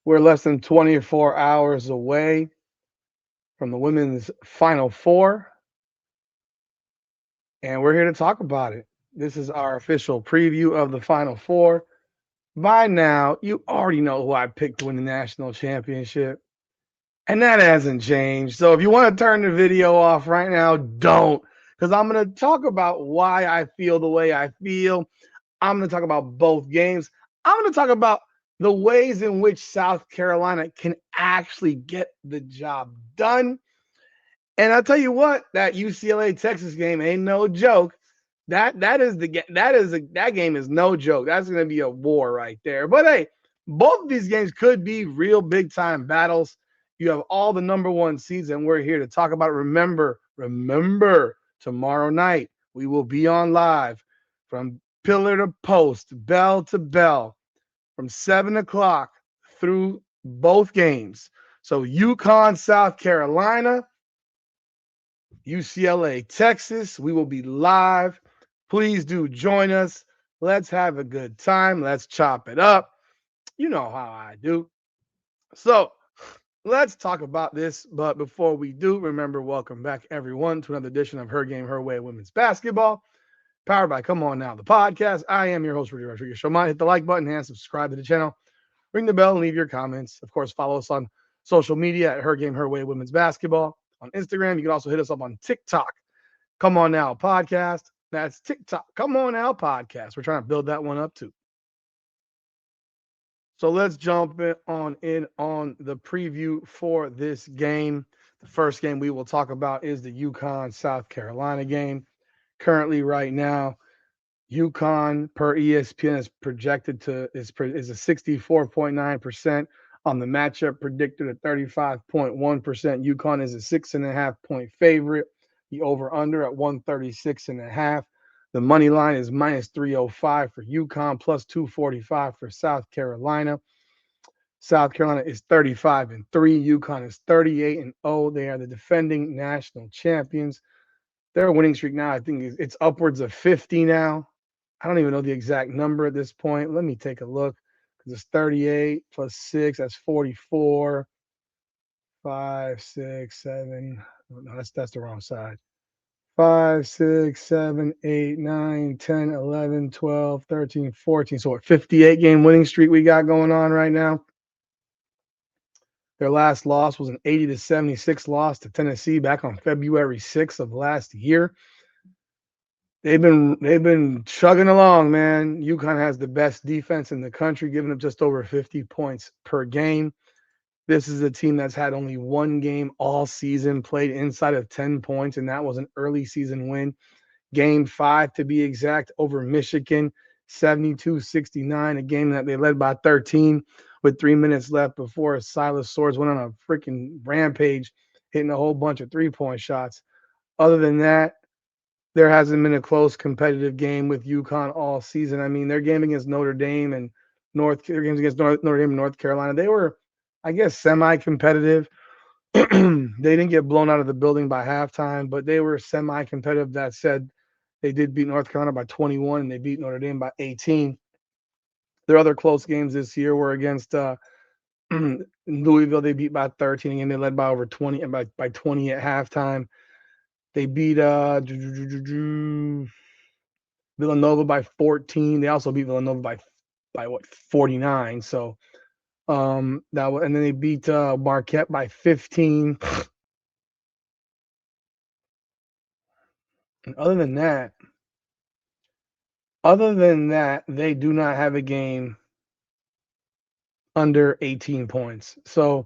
We're less than 24 hours away from the women's Final Four, and we're here to talk about it. This is our official preview of the Final Four. By now, you already know who I picked to win the national championship, and that hasn't changed. So if you want to turn the video off right now, don't, because I'm going to talk about why I feel the way I feel. I'm going to talk about both games. I'm going to talk about the ways in which South Carolina can actually get the job done. And I'll tell you what, that UCLA-Texas game ain't no joke. That game is no joke. That's going to be a war right there. But hey, both of these games could be real big time battles. You have all the number one seeds, and we're here to talk about it. Remember, tomorrow night we will be on live from pillar to post, bell to bell, from 7 o'clock through both games. So UConn, South Carolina, UCLA-Texas, we will be live. Please do join us. Let's have a good time. Let's chop it up. You know how I do. So let's talk about this. But before we do, remember, welcome back, everyone, to another edition of Her Game, Her Way Women's Basketball, powered by Come On Now, the podcast. I am your host, Rudy Rodriguez. So hit the like button and subscribe to the channel. Ring the bell and leave your comments. Of course, follow us on social media at Her Game, Her Way Women's Basketball. On Instagram, you can also hit us up on TikTok. Come On Now podcast. That's TikTok. Come On Now podcast. We're trying to build that one up too. So let's jump in on the preview for this game. The first game we will talk about is the UConn-South Carolina game. Currently, right now, UConn per ESPN is projected to is a 64.9% on the matchup predicted at 35.1%. UConn is a 6.5 point favorite. The over/under at 136.5. The money line is minus 305 for UConn, plus 245 for South Carolina. South Carolina is 35-3. UConn is 38-0. They are the defending national champions. Their winning streak now, I think, it's upwards of 50 now. I don't even know the exact number at this point. Let me take a look. It's 38 plus 6. That's 44. 5, 6, 7. No, that's the wrong side. 5, 6, 7, 8, 9, 10, 11, 12, 13, 14. So, 58 game winning streak we got going on right now. Their last loss was an 80-76 loss to Tennessee back on February 6th of last year. They've been chugging along, man. UConn has the best defense in the country, giving up just over 50 points per game. This is a team that's had only one game all season, played inside of 10 points, and that was an early season win. Game 5, to be exact, over Michigan, 72-69, a game that they led by 13 with 3 minutes left before Silas Swords went on a freaking rampage, hitting a whole bunch of three-point shots. Other than that, there hasn't been a close competitive game with UConn all season. I mean, their game against Notre Dame and their games against Notre Dame and North Carolina, they were, I guess, semi-competitive. They didn't get blown out of the building by halftime, but they were semi-competitive. That said, they did beat North Carolina by 21, and they beat Notre Dame by 18. Their other close games this year were against Louisville. They beat by 13, and they led by over 20 and by 20 at halftime. They beat Villanova by 14. They also beat Villanova by 49. So and then they beat Marquette by 15. And other than that, they do not have a game under 18 points. So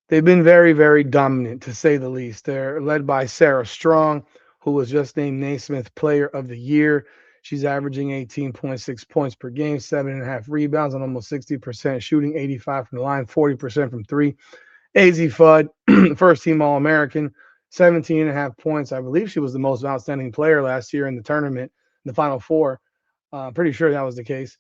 they've been very, very dominant, to say the least. They're led by Sarah Strong, who was just named Naismith Player of the Year. She's averaging 18.6 points per game, 7.5 rebounds on almost 60% shooting, 85 from the line, 40% from three. AZ Fudd, first-team All-American, 17.5 points. I believe she was the most outstanding player last year in the tournament, in the Final Four. Pretty sure that was the case.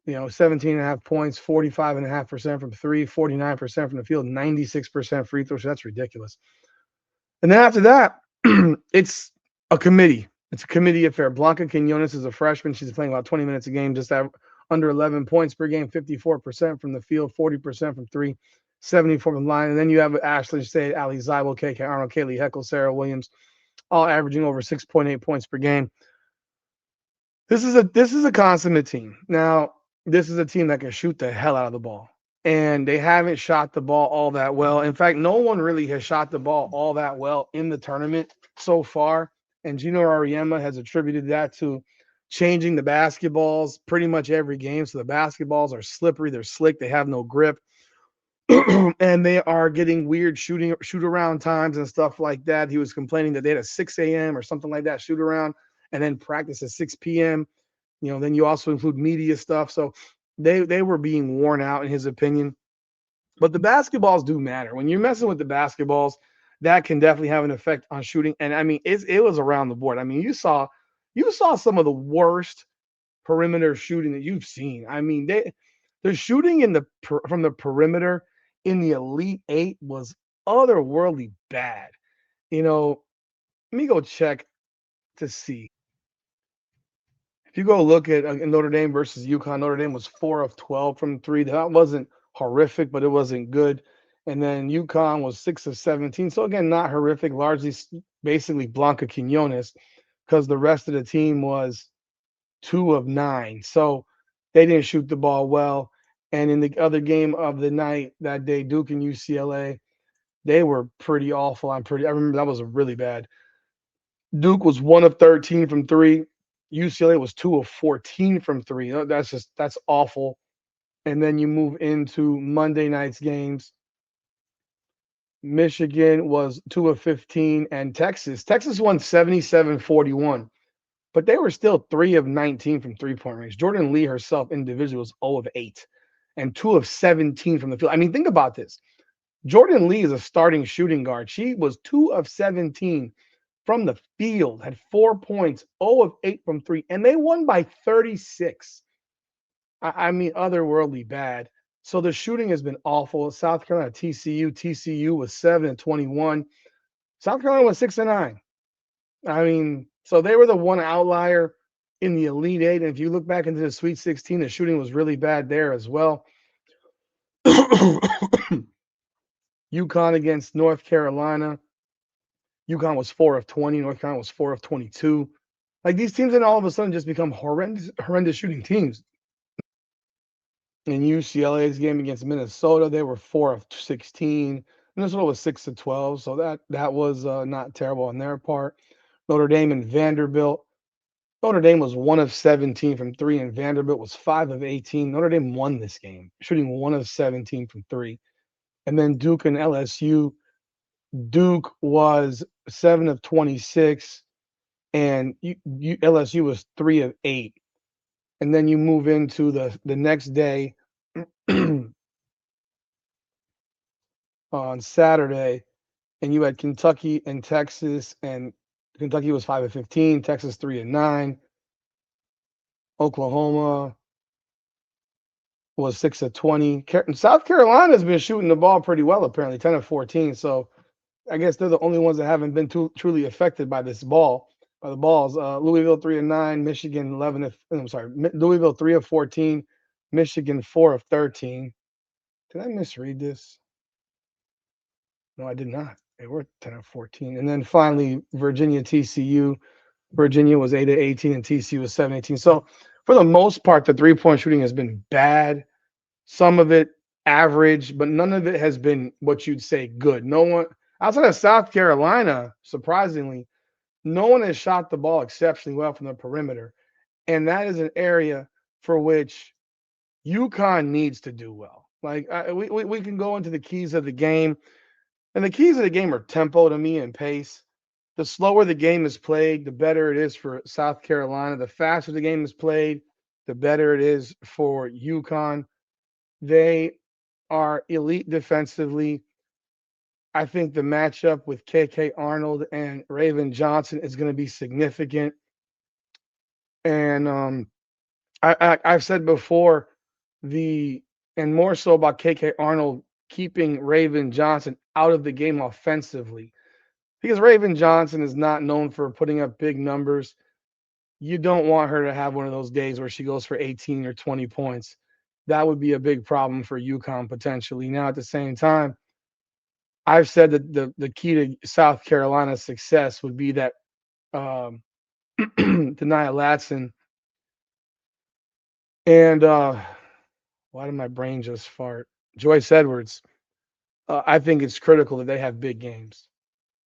17.5 points, 45.5% from three, 49% from the field, 96% free throws. That's ridiculous. And then after that, it's a committee. It's a committee affair. Blanca Quinones is a freshman. She's playing about 20 minutes a game, just under 11 points per game, 54% from the field, 40% from three, 74 from the line. And then you have Ashley State, Ali Zybel, KK Arnold, Kaylee Heckle, Sarah Williams, all averaging over 6.8 points per game. This is a consummate team. Now, this is a team that can shoot the hell out of the ball. And they haven't shot the ball all that well. In fact, no one really has shot the ball all that well in the tournament so far. And Gino Auriemma has attributed that to changing the basketballs pretty much every game. So the basketballs are slippery, they're slick, they have no grip. And they are getting weird shoot around times and stuff like that. He was complaining that they had a 6 a.m. or something like that shoot around and then practice at 6 p.m. Then you also include media stuff. So they were being worn out in his opinion. But the basketballs do matter. When you're messing with the basketballs, that can definitely have an effect on shooting. And I mean, it was around the board. I mean, you saw some of the worst perimeter shooting that you've seen. I mean, the shooting from the perimeter in the Elite Eight was otherworldly bad. Let me go check to see. If you go look at Notre Dame versus UConn, Notre Dame was 4 of 12 from three. That wasn't horrific, but it wasn't good. And then UConn was 6 of 17. So again, not horrific, largely basically Blanca Quinones, because the rest of the team was 2 of 9. So they didn't shoot the ball well. And in the other game of the night that day, Duke and UCLA, they were pretty awful. I remember that was really bad. Duke was 1 of 13 from three. UCLA was 2 of 14 from three. That's awful. And then you move into Monday night's games. Michigan was 2 of 15, and Texas won 77-41, but they were still 3 of 19 from three-point range. Jordan Lee herself individually was 0 of 8 and 2 of 17 from the field. I mean, think about this. Jordan Lee is a starting shooting guard. She was 2 of 17 from the field, had 4 points, 0 of 8 from three, and they won by 36. I mean, otherworldly bad. So the shooting has been awful. South Carolina, TCU was 7 and 21. South Carolina was 6 and 9. I mean, so they were the one outlier in the Elite Eight. And if you look back into the Sweet 16, the shooting was really bad there as well. UConn against North Carolina. UConn was 4 of 20. North Carolina was 4 of 22. Like, these teams then all of a sudden just become horrendous shooting teams. In UCLA's game against Minnesota, they were 4 of 16. Minnesota was 6 of 12, so that was not terrible on their part. Notre Dame and Vanderbilt. Notre Dame was 1 of 17 from three, and Vanderbilt was 5 of 18. Notre Dame won this game, shooting 1 of 17 from three. And then Duke and LSU. Duke was 7 of 26, and LSU was 3 of 8. And then you move into the next day on Saturday, and you had Kentucky and Texas, and Kentucky was 5 of 15, Texas 3 of 9. Oklahoma was 6 of 20. South Carolina has been shooting the ball pretty well, apparently, 10 of 14. So I guess they're the only ones that haven't been truly affected by the balls. Louisville 3 of 9, Michigan 11 of. I'm sorry, Louisville 3 of 14, Michigan 4 of 13. Did I misread this? No, I did not. They were 10 of 14. And then finally, Virginia TCU. Virginia was 8 of 18, and TCU was 7 of 18. So for the most part, the three-point shooting has been bad. Some of it average, but none of it has been what you'd say good. No one outside of South Carolina, surprisingly, no one has shot the ball exceptionally well from the perimeter. And that is an area for which UConn needs to do well. Like, we can go into the keys of the game. And the keys of the game are tempo to me and pace. The slower the game is played, the better it is for South Carolina. The faster the game is played, the better it is for UConn. They are elite defensively. I think the matchup with KK Arnold and Raven Johnson is going to be significant. And I've said before, and more so about KK Arnold keeping Raven Johnson out of the game offensively, because Raven Johnson is not known for putting up big numbers. You don't want her to have one of those days where she goes for 18 or 20 points. That would be a big problem for UConn potentially. Now, at the same time, I've said that the key to South Carolina's success would be that um, Denia Latson and why did my brain just fart? Joyce Edwards. I think it's critical that they have big games.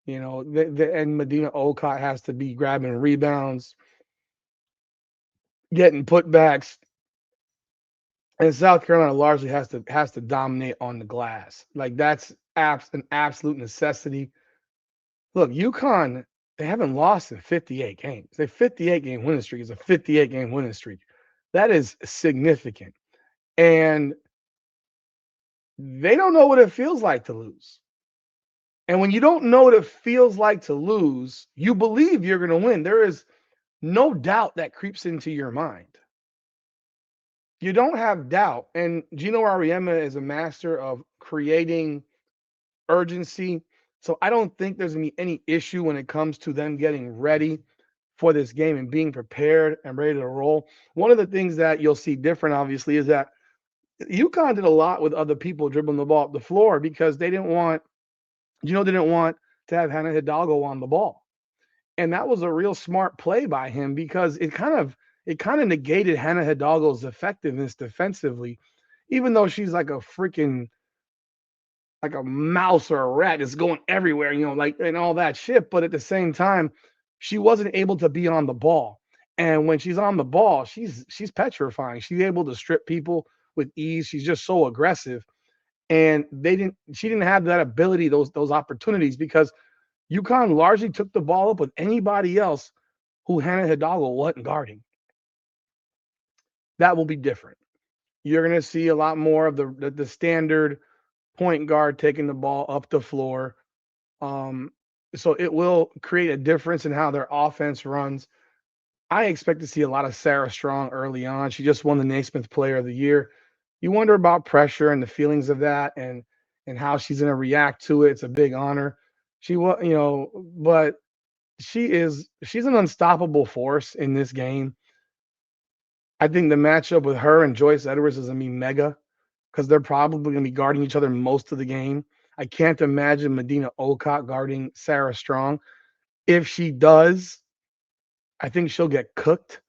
And Medina Olcott has to be grabbing rebounds, getting putbacks, and South Carolina largely has to dominate on the glass. Like that's an absolute necessity. Look, UConn, they haven't lost in 58 games. Their 58 game winning streak is a 58 game winning streak. That is significant. And they don't know what it feels like to lose. And when you don't know what it feels like to lose, you believe you're going to win. There is no doubt that creeps into your mind. You don't have doubt. And Gino Auriemma is a master of creating urgency. So I don't think there's going to be any issue when it comes to them getting ready for this game and being prepared and ready to roll. One of the things that you'll see different, obviously, is that UConn did a lot with other people dribbling the ball up the floor because they didn't want, didn't want to have Hannah Hidalgo on the ball. And that was a real smart play by him because it kind of negated Hannah Hidalgo's effectiveness defensively, even though she's like a mouse or a rat that's going everywhere, like and all that shit. But at the same time, she wasn't able to be on the ball. And when she's on the ball, she's petrifying. She's able to strip people with ease. She's just so aggressive. And she didn't have that ability, those opportunities, because UConn largely took the ball up with anybody else who Hannah Hidalgo wasn't guarding. That will be different. You're going to see a lot more of the standard point guard taking the ball up the floor. Um, so it will create a difference in how their offense runs. I expect to see a lot of Sarah Strong early on. She just won the Naismith Player of the Year. You wonder about pressure and the feelings of that, and how she's going to react to it. It's a big honor. She was, but she's an unstoppable force in this game. I think the matchup with her and Joyce Edwards is gonna be mega because they're probably gonna be guarding each other most of the game. I can't imagine Medina Olcott guarding Sarah Strong. If she does, I think she'll get cooked.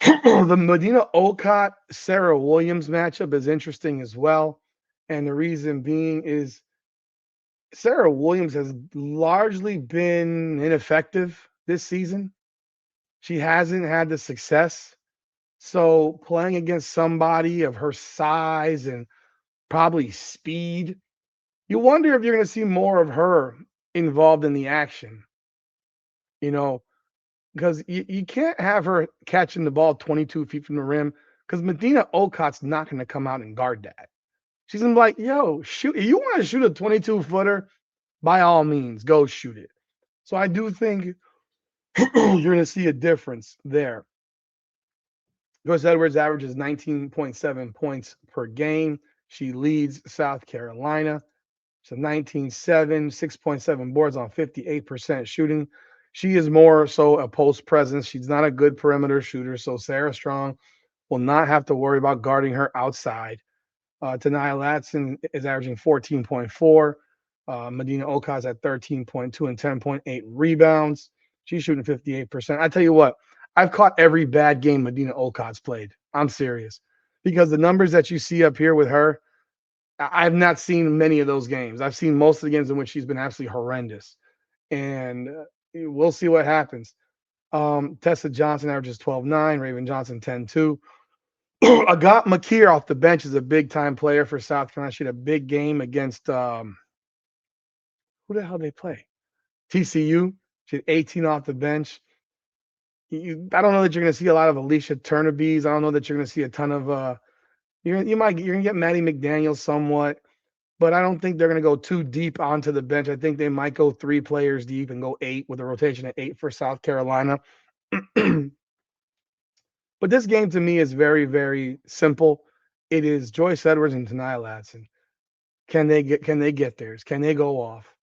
The Medina Olcott Sarah Williams matchup is interesting as well. And the reason being is Sarah Williams has largely been ineffective this season. She hasn't had the success. So playing against somebody of her size and probably speed, you wonder if you're going to see more of her involved in the action, you know, because you can't have her catching the ball 22 feet from the rim because Medina Olcott's not going to come out and guard that. She's going to be like, yo, shoot. If you want to shoot a 22 footer, by all means, go shoot it. So I do think you're going to see a difference there. Joyce Edwards averages 19.7 points per game. She leads South Carolina. So 19.7, 6.7 boards on 58% shooting. She is more so a post presence. She's not a good perimeter shooter. So Sarah Strong will not have to worry about guarding her outside. Denia Latson is averaging 14.4. Medina Olcott's at 13.2 and 10.8 rebounds. She's shooting 58%. I tell you what, I've caught every bad game Medina Olcott's played. I'm serious. Because the numbers that you see up here with her, I've not seen many of those games. I've seen most of the games in which she's been absolutely horrendous. And we'll see what happens. Tessa Johnson averages 12.9, Raven Johnson 10.2. Agat Makir off the bench is a big-time player for South Carolina. She had a big game against who the hell they play? TCU. She had 18 off the bench. I don't know that you're going to see a lot of Alicia Turnabees. I don't know that you're going to see a ton of you're going to get Maddie McDaniel somewhat, but I don't think they're going to go too deep onto the bench. I think they might go 3 players deep and go 8 with a rotation at 8 for South Carolina. But this game to me is very, very simple. It is Joyce Edwards and Denia Latson. Can they get theirs? Can they go off?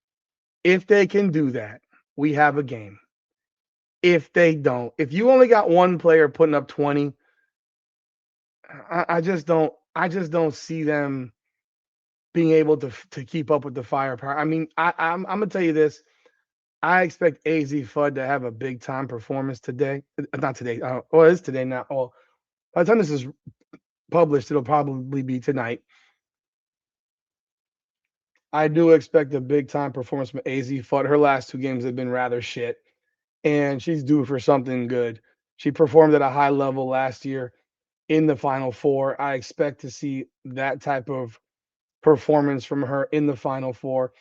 If they can do that, we have a game. if they don't. If you only got one player putting up 20, I just don't. I just don't see them being able to keep up with the firepower. I mean, I'm gonna tell you this. I expect AZ Fudd to have a big time performance today. Not today. Well, it is today now. Well, by the time this is published, it'll probably be tonight. I do expect a big time performance from AZ Fudd. Her last two games have been rather shit, and she's due for something good. She performed at a high level last year in the Final Four. I expect to see that type of performance from her in the Final Four.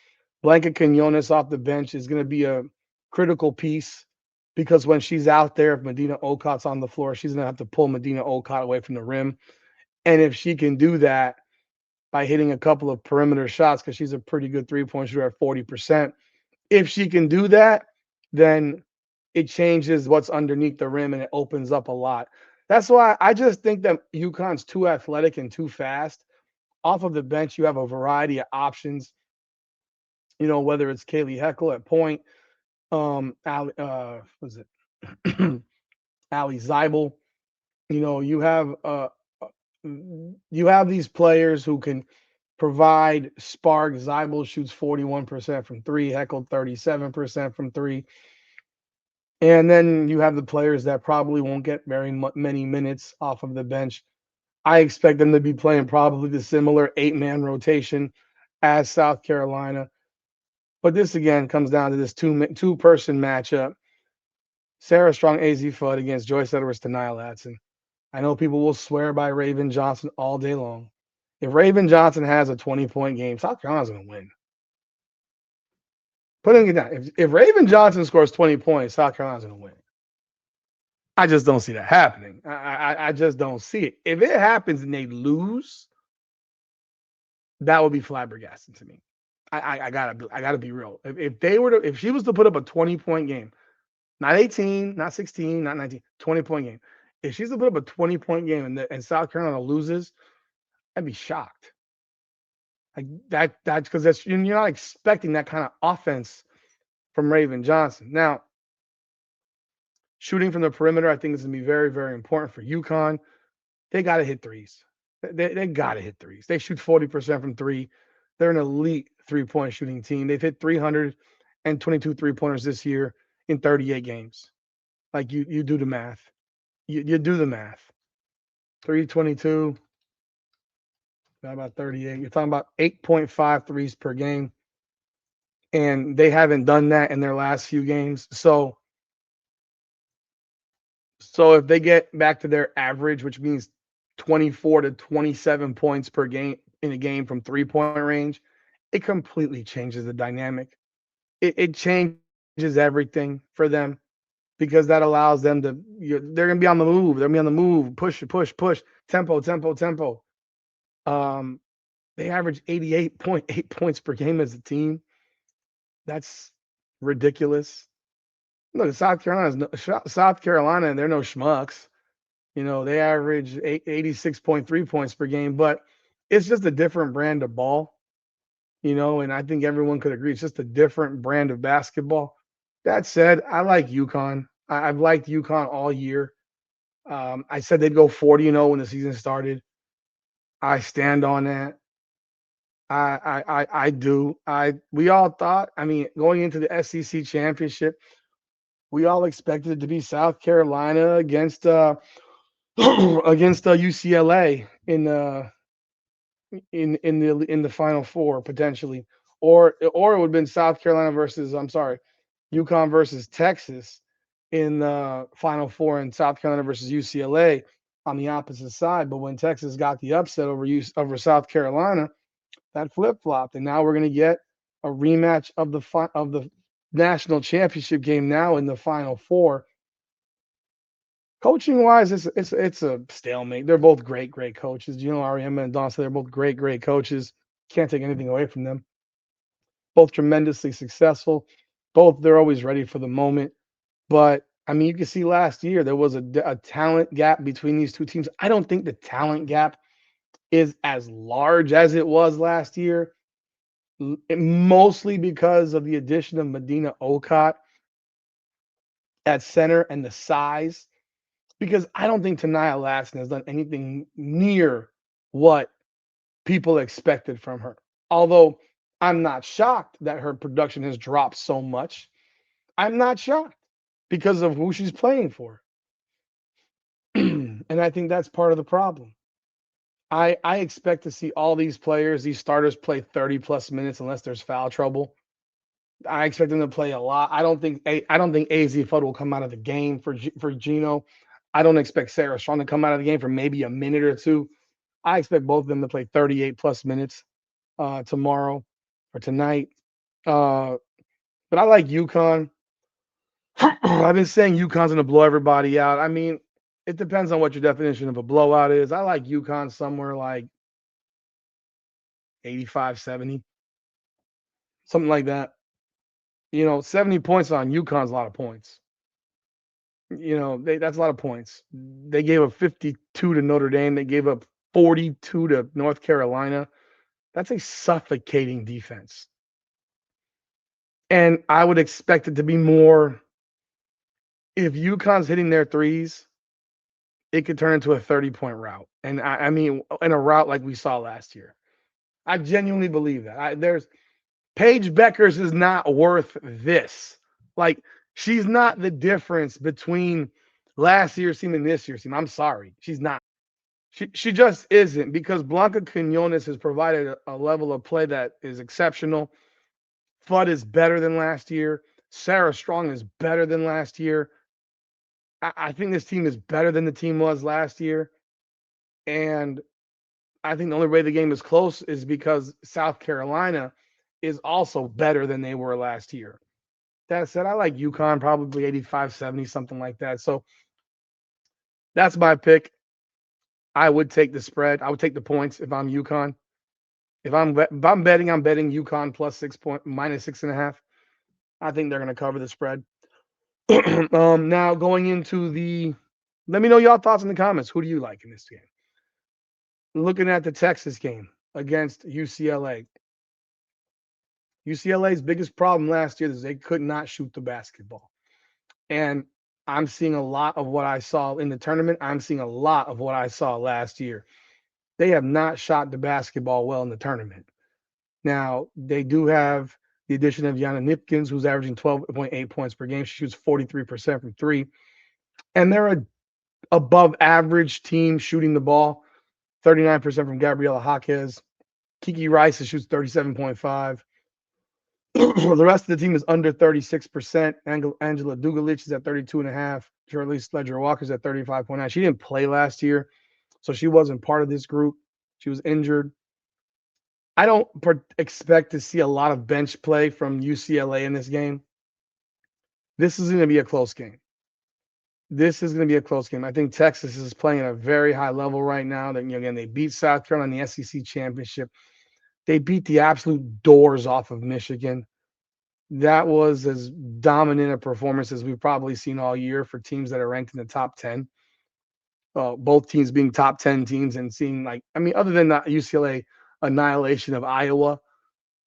Blanca Quinones off the bench is going to be a critical piece because when she's out there, if Medina Olcott's on the floor, she's going to have to pull Medina Olcott away from the rim. And if she can do that by hitting a couple of perimeter shots, because she's a pretty good three-point shooter at 40%, if she can do that, then it changes what's underneath the rim and it opens up a lot. That's why I just think that UConn's too athletic and too fast. Off of the bench, you have a variety of options. You know, whether it's Kaylee Heckle at point, was it Ali Zeibel? You know, you have these players who can provide spark. Zeibel shoots 41% from three, Heckle 37% from three. And then you have the players that probably won't get very many minutes off of the bench. I expect them to be playing probably the similar 8-man rotation as South Carolina. But this again comes down to this two-person matchup. Sarah Strong, AZ Fudd against Joyce Edwards to Nia Latson. I know people will swear by Raven Johnson all day long. If Raven Johnson has a 20-point game, South Carolina's going to win. Putting it down. If Raven Johnson scores 20 points, South Carolina's going to win. I just don't see that happening. I just don't see it. If it happens and they lose, that would be flabbergasting to me. I gotta be real. If she was to put up a 20-point game, not 18, not 16, not 19, 20-point game. If she's to put up a 20-point game and South Carolina loses, I'd be shocked. Like that's because you're not expecting that kind of offense from Raven Johnson. Now, shooting from the perimeter, I think is going to be very, very important for UConn. They got to hit threes. They got to hit threes. They shoot 40% from three. They're an elite three-point shooting team. They've hit 322 three-pointers this year in 38 games. Like you do the math. You do the math. 322, about 38. You're talking about 8.5 threes per game. And they haven't done that in their last few games. So if they get back to their average, which means 24 to 27 points per game in a game from three-point range, it completely changes the dynamic. It changes everything for them because that allows them to, they're going to be on the move. They're going to be on the move, push, tempo. They average 88.8 points per game as a team. That's ridiculous. Look, South Carolina, they're no schmucks. You know, they average 86.3 points per game, but it's just a different brand of ball, you know, and I think everyone could agree it's just a different brand of basketball. That said, I like UConn. I've liked UConn all year. I said they'd go 40-0 when the season started. I stand on that. I do. We all thought, I mean, going into the SEC championship, we all expected it to be South Carolina against against UCLA in the Final Four potentially, or it would have been South Carolina versus UConn versus Texas in the Final Four, and South Carolina versus UCLA on the opposite side. But when Texas got the upset over South Carolina, that flip flopped, and now we're going to get a rematch of the national championship game now in the Final Four. Coaching wise, it's a stalemate. They're both great coaches. You know, Ariema and Don, they're both great coaches. Can't take anything away from them. Both tremendously successful. Both, they're always ready for the moment. But I mean, you can see last year there was a talent gap between these two teams. I don't think the talent gap is as large as it was last year, mostly because of the addition of Medina Olcott at center and the size, because I don't think Tanaya Laston has done anything near what people expected from her. Although I'm not shocked that her production has dropped so much. I'm not shocked because of who she's playing for. And I think that's part of the problem. I expect to see all these players, these starters, play 30 plus minutes unless there's foul trouble. I expect them to play a lot. I don't think AZ Fudd will come out of the game for Gino. I don't expect Sarah Strong to come out of the game for maybe a minute or two. I expect both of them to play 38 plus minutes tomorrow or tonight. Uh, but I like UConn. I've been saying UConn's going to blow everybody out. I mean, it depends on what your definition of a blowout is. I like UConn somewhere like 85, 70, something like that. 70 points on UConn's a lot of points. That's a lot of points. They gave up 52 to Notre Dame. They gave up 42 to North Carolina. That's a suffocating defense. And I would expect it to be more. If UConn's hitting their threes, it could turn into a 30-point route. And I mean, in a route like we saw last year. I genuinely believe that. There's Paige Beckers is not worth this. Like, she's not the difference between last year's team and this year's team. I'm sorry. She's not. She just isn't, because Blanca Quinones has provided a level of play that is exceptional. Fudd is better than last year. Sarah Strong is better than last year. I think this team is better than the team was last year. And I think the only way the game is close is because South Carolina is also better than they were last year. That said, I like UConn probably 85, 70, something like that. So that's my pick. I would take the spread. I would take the points if I'm UConn. If I'm betting, I'm betting UConn plus 6 minus 6.5. I think they're going to cover the spread. Now going into let me know y'all thoughts in the comments. Who do you like in this game? Looking at the Texas game against UCLA. UCLA's biggest problem last year is they could not shoot the basketball. And I'm seeing a lot of what I saw in the tournament. I'm seeing a lot of what I saw last year. They have not shot the basketball well in the tournament. Now, they do have the addition of Yana Nipkins, who's averaging 12.8 points per game. She shoots 43% from three. And they're a above average team shooting the ball. 39% from Gabriela Jaquez. Kiki Rice shoots 37.5. The rest of the team is under 36%. Angela Dugalich is at 32.5. Charlize Ledger-Walker's at 35.9. She didn't play last year, so she wasn't part of this group. She was injured. I don't expect to see a lot of bench play from UCLA in this game. This is going to be a close game. I think Texas is playing at a very high level right now. Again, they beat South Carolina in the SEC championship. They beat the absolute doors off of Michigan. That was as dominant a performance as we've probably seen all year for teams that are ranked in the top 10. Both teams being top 10 teams and seeing, other than the UCLA annihilation of Iowa.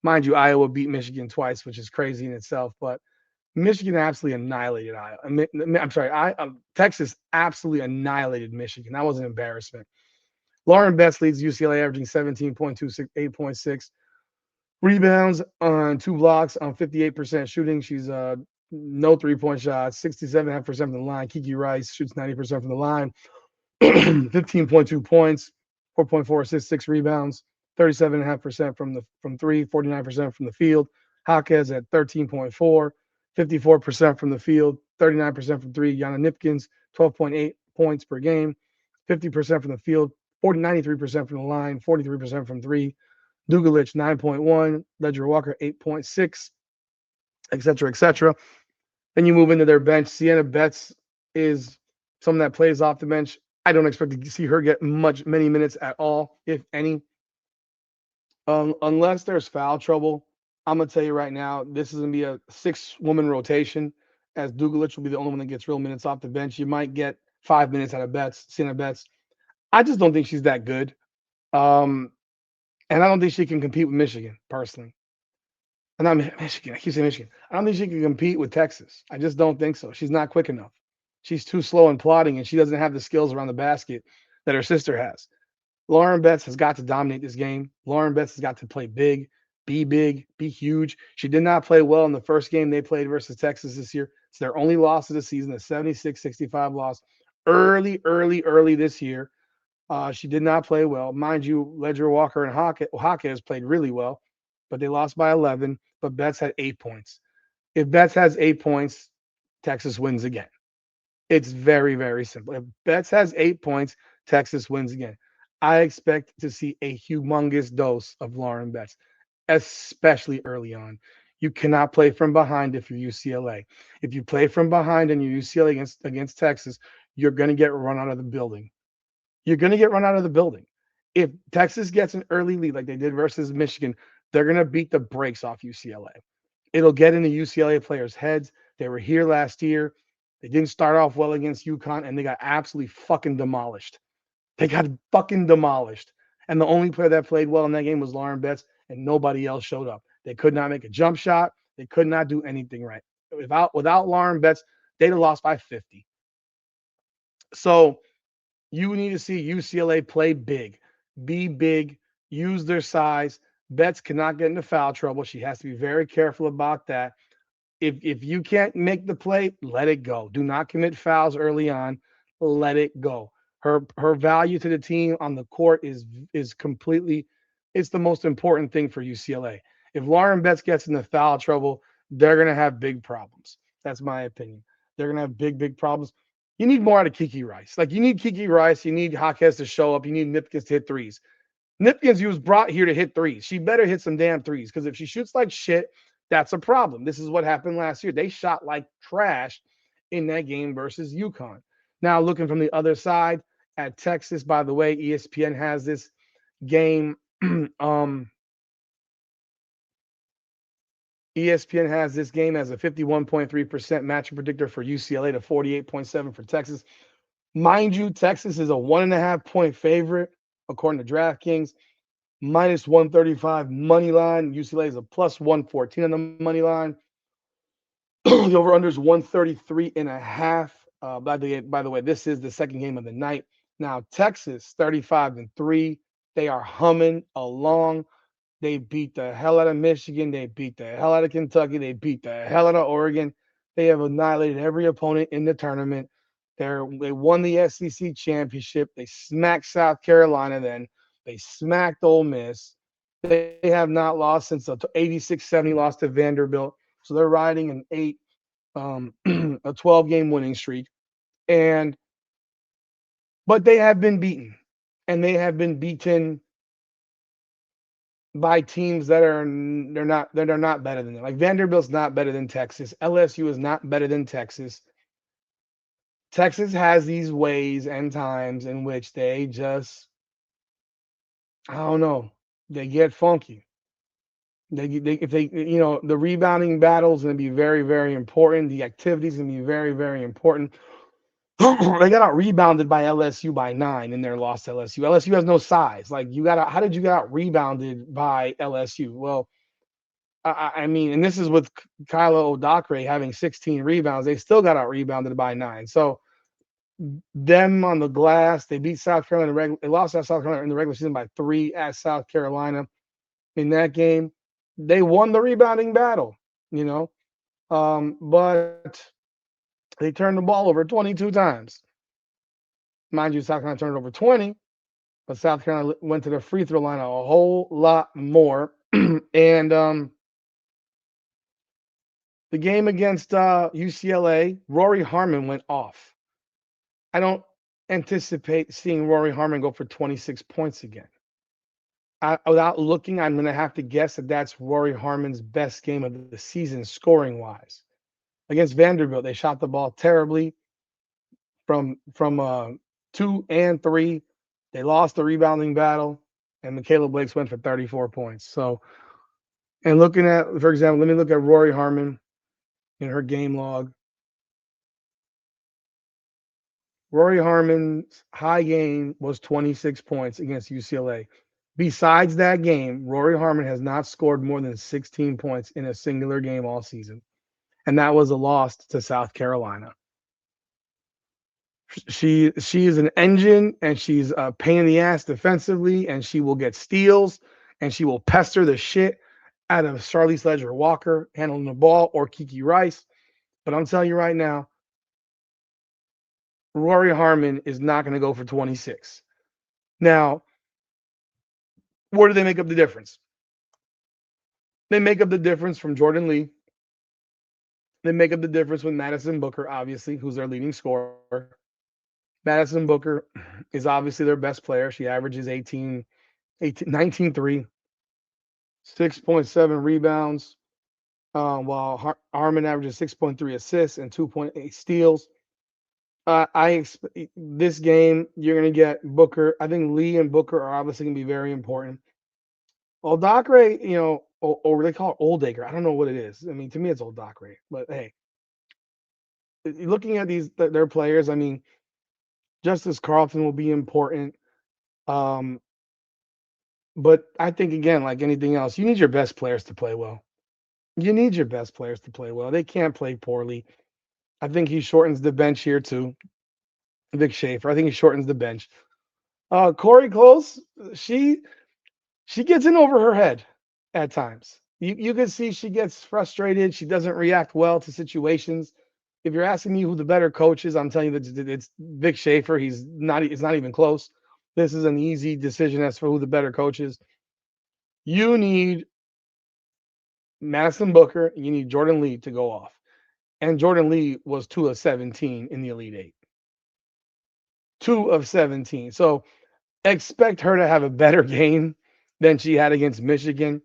Mind you, Iowa beat Michigan twice, which is crazy in itself, but Michigan absolutely annihilated Iowa. Texas absolutely annihilated Michigan. That was an embarrassment. Lauren Betts leads UCLA, averaging 17.26, 8.6 rebounds on 2 blocks on 58% shooting. She's no 3-point shots, 67.5% from the line. Kiki Rice shoots 90% from the line, 15.2 points, 4.4 assists, 6 rebounds, 37.5% from three, 49% from the field. Jaquez at 13.4. 54% from the field, 39% from three. Yana Nipkins, 12.8 points per game, 50% from the field, 93% from the line, 43% from three. Dugalich, 9.1. Ledger Walker, 8.6, et cetera, et cetera. Then you move into their bench. Sienna Betts is someone that plays off the bench. I don't expect to see her get many minutes at all, if any. Unless there's foul trouble, I'm going to tell you right now, this is going to be a 6-woman rotation, as Dugalich will be the only one that gets real minutes off the bench. You might get 5 minutes out of Sienna Betts. I just don't think she's that good. And I don't think she can compete with Michigan, personally. Not Michigan. I keep saying Michigan. I don't think she can compete with Texas. I just don't think so. She's not quick enough. She's too slow and plodding, and she doesn't have the skills around the basket that her sister has. Lauren Betts has got to dominate this game. Lauren Betts has got to play big, be huge. She did not play well in the first game they played versus Texas this year. It's their only loss of the season, a 76-65 loss. Early this year. She did not play well. Mind you, Ledger Walker and Hawkes played really well, but they lost by 11. But Betts had 8 points. If Betts has 8 points, Texas wins again. It's very simple. If Betts has 8 points, Texas wins again. I expect to see a humongous dose of Lauren Betts, especially early on. You cannot play from behind if you're UCLA. If you play from behind and you're UCLA against Texas, you're going to get run out of the building. You're going to get run out of the building. If Texas gets an early lead like they did versus Michigan, they're going to beat the brakes off UCLA. It'll get into UCLA players' heads. They were here last year. They didn't start off well against UConn, and they got absolutely fucking demolished. They got fucking demolished. And the only player that played well in that game was Lauren Betts, and nobody else showed up. They could not make a jump shot. They could not do anything right. Without Lauren Betts, they'd have lost by 50. So you need to see UCLA play big, be big, use their size. Betts cannot get into foul trouble. She has to be very careful about that. If you can't make the play, let it go. Do not commit fouls early on. Let it go. Her value to the team on the court is completely. It's the most important thing for UCLA. If Lauren Betts gets into foul trouble, they're gonna have big problems. That's my opinion. They're gonna have big problems. You need more out of Kiki Rice. Like you need Kiki Rice. You need Hawkes to show up. You need Nipkins to hit threes. Nipkins, was brought here to hit threes. She better hit some damn threes because if she shoots like shit, that's a problem. This is what happened last year. They shot like trash in that game versus UConn. Now, looking from the other side at Texas, by the way, ESPN has this game. ESPN has this game as a 51.3% match predictor for UCLA to 48.7 for Texas. Mind you, Texas is a 1.5 point favorite according to DraftKings. Minus 135 money line. UCLA is a plus 114 on the money line. The over-under is 133.5. By the way, this is the second game of the night. Now, Texas, 35-3. They are humming along. They beat the hell out of Michigan. They beat the hell out of Kentucky. They beat the hell out of Oregon. They have annihilated every opponent in the tournament. They won the SEC championship. They smacked South Carolina then. They smacked Ole Miss. They have not lost since the 86-70 loss to Vanderbilt. So they're riding a 12-game winning streak. But they have been beaten. And they have been beaten by teams that are not better than them. Like Vanderbilt's not better than Texas. LSU is not better than Texas. Texas has these ways and times in which they just, I don't know, they get funky. The rebounding battle is going to be very important. The activity is going to be very important. They got out rebounded by LSU by 9 in their loss to LSU. LSU has no size. Like how did you get out rebounded by LSU? Well, I mean, and this is with Kyla Odakre having 16 rebounds. They still got out rebounded by 9. So them on the glass, they beat South Carolina. They lost at South Carolina in the regular season by 3 at South Carolina. In that game, they won the rebounding battle, but they turned the ball over 22 times. Mind you, South Carolina turned it over 20, but South Carolina went to the free throw line a whole lot more. And the game against UCLA, Rory Harmon went off. I don't anticipate seeing Rory Harmon go for 26 points again. Without looking, I'm going to have to guess that that's Rory Harmon's best game of the season scoring-wise. Against Vanderbilt, they shot the ball terribly from 2 and 3. They lost the rebounding battle, and Michaela Blakes went for 34 points. So, and looking at, for example, let me look at Rory Harmon in her game log. Rory Harmon's high game was 26 points against UCLA. Besides that game, Rory Harmon has not scored more than 16 points in a singular game all season, and that was a loss to South Carolina. She is an engine, and she's a pain in the ass defensively, and she will get steals, and she will pester the shit out of Charlize Ledger Walker handling the ball or Kiki Rice. But I'm telling you right now, Rory Harmon is not going to go for 26. Now, where do they make up the difference? They make up the difference from Jordan Lee. They make up the difference with Madison Booker, obviously, who's their leading scorer. Madison Booker is obviously their best player. She averages 19 3, 6.7 rebounds, while Harmon averages 6.3 assists and 2.8 steals. I expect this game, you're going to get Booker. I think Lee and Booker are obviously going to be very important. Oldacre, or they call it Oldacre. I don't know what it is. I mean, to me, it's Oldacre. But hey, looking at their players, I mean, Justice Carlton will be important. But I think, again, like anything else, you need your best players to play well. You need your best players to play well. They can't play poorly. I think he shortens the bench here too. Vic Schaefer. I think he shortens the bench. Corey Close, she gets in over her head at times. You can see she gets frustrated. She doesn't react well to situations. If you're asking me who the better coach is, I'm telling you that it's Vic Schaefer. It's not even close. This is an easy decision as for who the better coach is. You need Madison Booker, and you need Jordan Lee to go off. And Jordan Lee was 2 of 17 in the Elite Eight. 2 of 17. So expect her to have a better game than she had against Michigan.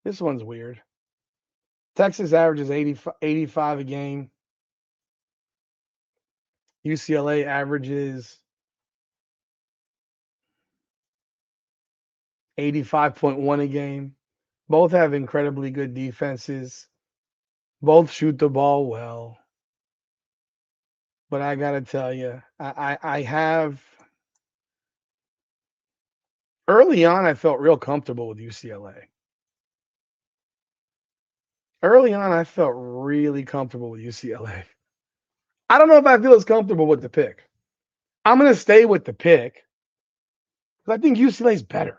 This one's weird. Texas averages 85 a game. UCLA averages 85.1 a game. Both have incredibly good defenses. Both shoot the ball well. But I got to tell you, I have early on, I felt real comfortable with UCLA. Early on, I felt really comfortable with UCLA. I don't know if I feel as comfortable with the pick. I'm going to stay with the pick because I think UCLA is better.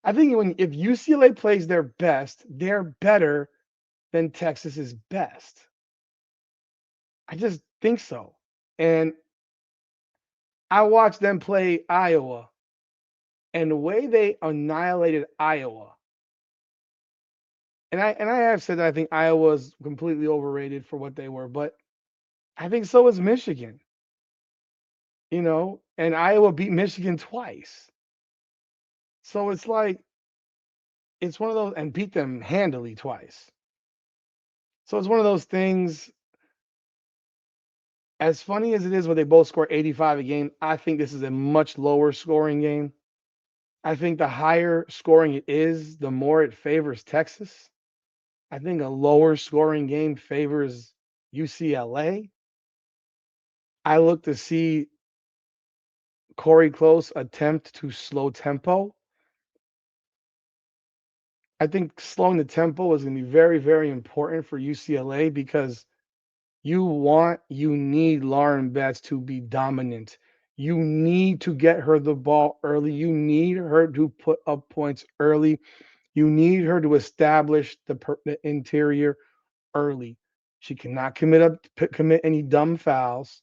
I think if UCLA plays their best, they're better than Texas's best. I just think so. And I watched them play Iowa, and the way they annihilated Iowa. And I have said that I think Iowa is completely overrated for what they were, but I think so is Michigan. And Iowa beat Michigan twice. So it's like it's one of those, and beat them handily twice. So it's one of those things. As funny as it is when they both score 85 a game, I think this is a much lower scoring game. I think the higher scoring it is, the more it favors Texas. I think a lower scoring game favors UCLA. I look to see Corey Close attempt to slow tempo. I think slowing the tempo is going to be very, very important for UCLA because you need Lauren Betts to be dominant. You need to get her the ball early. You need her to put up points early. You need her to establish the interior early. She cannot commit any dumb fouls.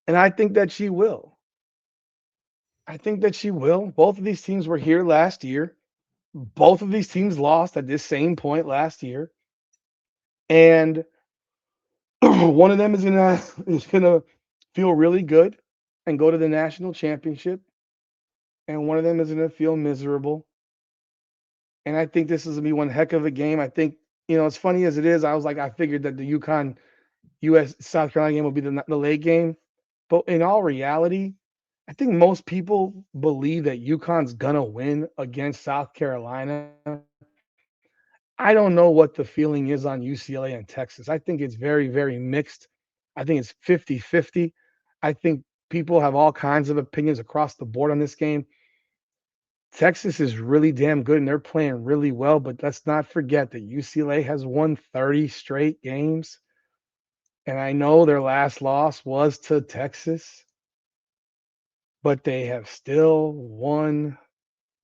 And I think that she will. I think that she will. Both of these teams were here last year. Both of these teams lost at this same point last year. And one of them is gonna feel really good and go to the national championship. And one of them is gonna feel miserable. And I think this is gonna be one heck of a game. I think, as funny as it is, I figured that the UConn US South Carolina game will be the late game. But in all reality, I think most people believe that UConn's gonna win against South Carolina. I don't know what the feeling is on UCLA and Texas. I think it's very, very mixed. I think it's 50-50. I think people have all kinds of opinions across the board on this game. Texas is really damn good and they're playing really well, but let's not forget that UCLA has won 30 straight games. And I know their last loss was to Texas, but they have still won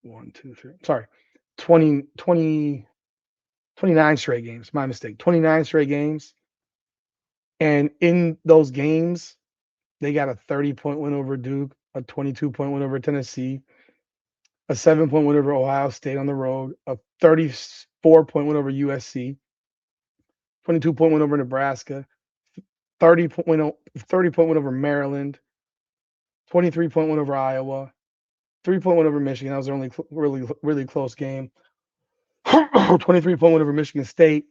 20, 20, 29 straight games. My mistake. 29 straight games. And in those games, they got a 30-point win over Duke, a 22-point win over Tennessee, a 7-point win over Ohio State on the road, a 34-point win over USC, 22-point win over Nebraska, 30-point win over Maryland, 23-point win over Iowa, 3-point win over Michigan. That was their only really close game. 23-point win over Michigan State,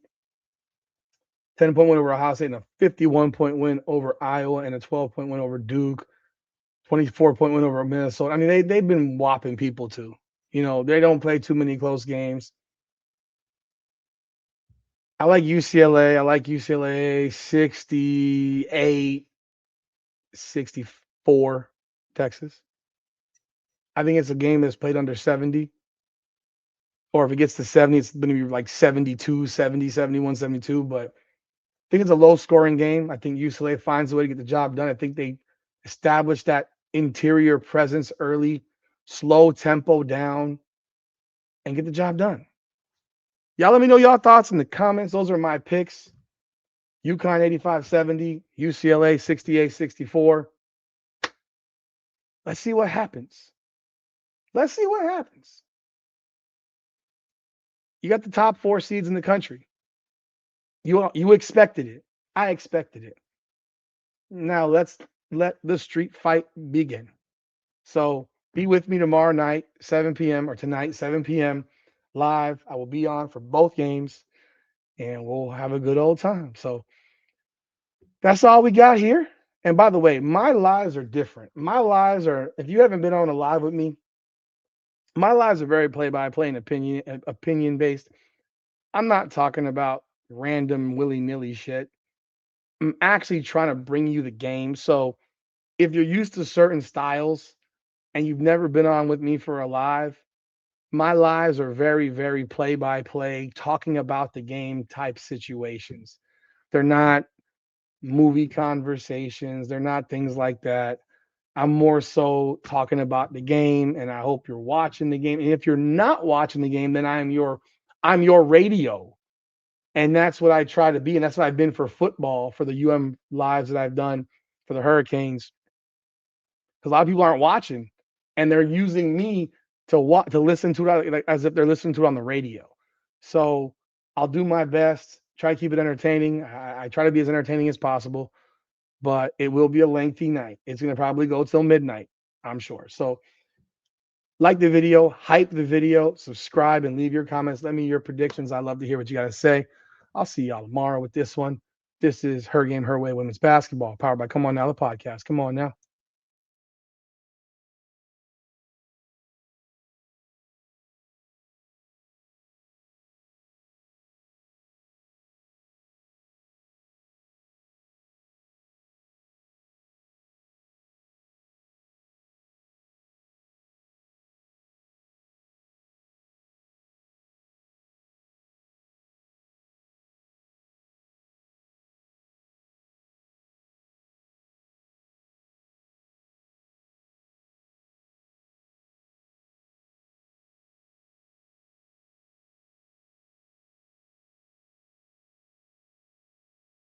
10-point win over Ohio State, and a 51-point win over Iowa, and a 12-point win over Duke, 24-point win over Minnesota. I mean, they've been whopping people too. You know, they don't play too many close games. I like UCLA. I like UCLA 68, 64, Texas. I think it's a game that's played under 70. Or if it gets to 70, it's going to be like 72, 70, 71, 72. But I think it's a low-scoring game. I think UCLA finds a way to get the job done. I think they establish that interior presence early, slow tempo down, and get the job done. Y'all let me know y'all thoughts in the comments. Those are my picks. UConn 85-70, UCLA 68-64. Let's see what happens. Let's see what happens. You got the top 4 seeds in the country. You expected it. I expected it. Now let's let the street fight begin. So be with me tomorrow night, 7 p.m. or tonight, 7 p.m. live. I will be on for both games and we'll have a good old time. So that's all we got here. And by the way, my lives are different. My lives are, if you haven't been on a live with me, my lives are very play-by-play and opinion-based. I'm not talking about random willy-nilly shit. I'm actually trying to bring you the game. So if you're used to certain styles and you've never been on with me for a live, my lives are very, very play-by-play, talking about the game type situations. They're not movie conversations. They're not things like that. I'm more so talking about the game, and I hope you're watching the game. And if you're not watching the game, then I'm your radio. And that's what I try to be. And that's what I've been for football, for the UM lives that I've done for the Hurricanes. Because a lot of people aren't watching, and they're using me to listen to it like, as if they're listening to it on the radio. So I'll do my best, try to keep it entertaining. I try to be as entertaining as possible, but it will be a lengthy night. It's going to probably go till midnight, I'm sure. So like the video, hype the video, subscribe, and leave your comments. Let me your predictions. I love to hear what you got to say. I'll see y'all tomorrow with this one. This is Her Game, Her Way Women's Basketball, powered by Come On Now, the podcast. Come on now.